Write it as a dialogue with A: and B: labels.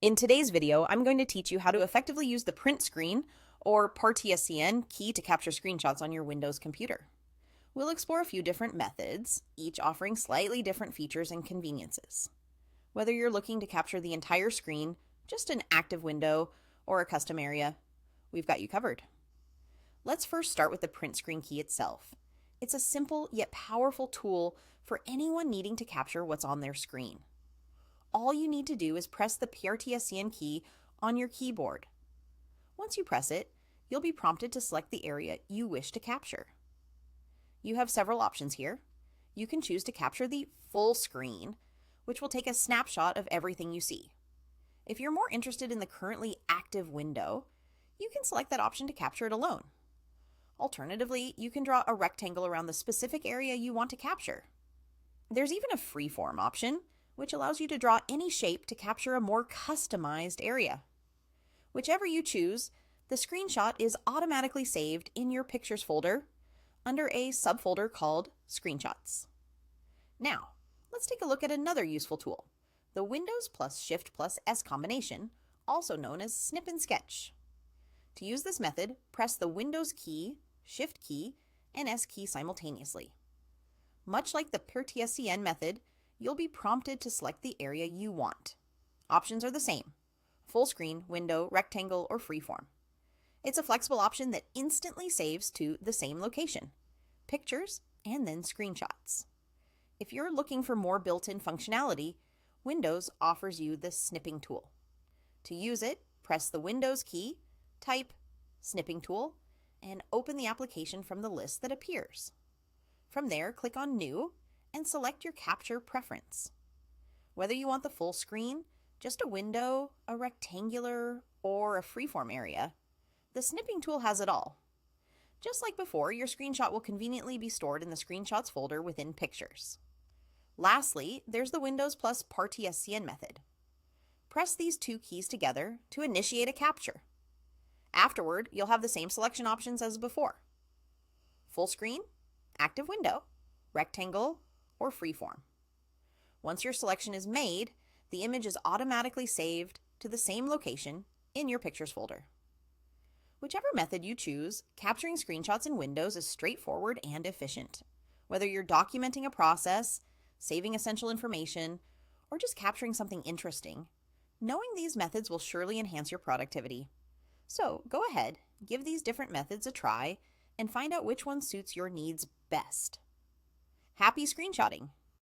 A: In today's video, I'm going to teach you how to effectively use the print screen, or PrtScn key to capture screenshots on your Windows computer. We'll explore a few different methods, each offering slightly different features and conveniences. Whether you're looking to capture the entire screen, just an active window, or a custom area, we've got you covered. Let's first start with the print screen key itself. It's a simple yet powerful tool for anyone needing to capture what's on their screen. All you need to do is press the PrtScn key on your keyboard. Once you press it, you'll be prompted to select the area you wish to capture. You have several options here. You can choose to capture the full screen, which will take a snapshot of everything you see. If you're more interested in the currently active window, you can select that option to capture it alone. Alternatively, you can draw a rectangle around the specific area you want to capture. There's even a freeform option, which allows you to draw any shape to capture a more customized area. Whichever you choose, the screenshot is automatically saved in your Pictures folder under a subfolder called Screenshots. Now, let's take a look at another useful tool, the Windows plus Shift plus S combination, also known as Snip and Sketch. To use this method, press the Windows key, Shift key, and S key simultaneously. Much like the PrtScn method, you'll be prompted to select the area you want. Options are the same: full screen, window, rectangle, or freeform. It's a flexible option that instantly saves to the same location, Pictures, and then Screenshots. If you're looking for more built-in functionality, Windows offers you the Snipping Tool. To use it, press the Windows key, type Snipping Tool, and open the application from the list that appears. From there, click on New, and select your capture preference. Whether you want the full screen, just a window, a rectangular, or a freeform area, the Snipping Tool has it all. Just like before, your screenshot will conveniently be stored in the Screenshots folder within Pictures. Lastly, there's the Windows plus PrtScn method. Press these two keys together to initiate a capture. Afterward, you'll have the same selection options as before: full screen, active window, rectangle, or freeform. Once your selection is made, the image is automatically saved to the same location in your Pictures folder. Whichever method you choose, capturing screenshots in Windows is straightforward and efficient. Whether you're documenting a process, saving essential information, or just capturing something interesting, knowing these methods will surely enhance your productivity. So go ahead, give these different methods a try, and find out which one suits your needs best. Happy screenshotting!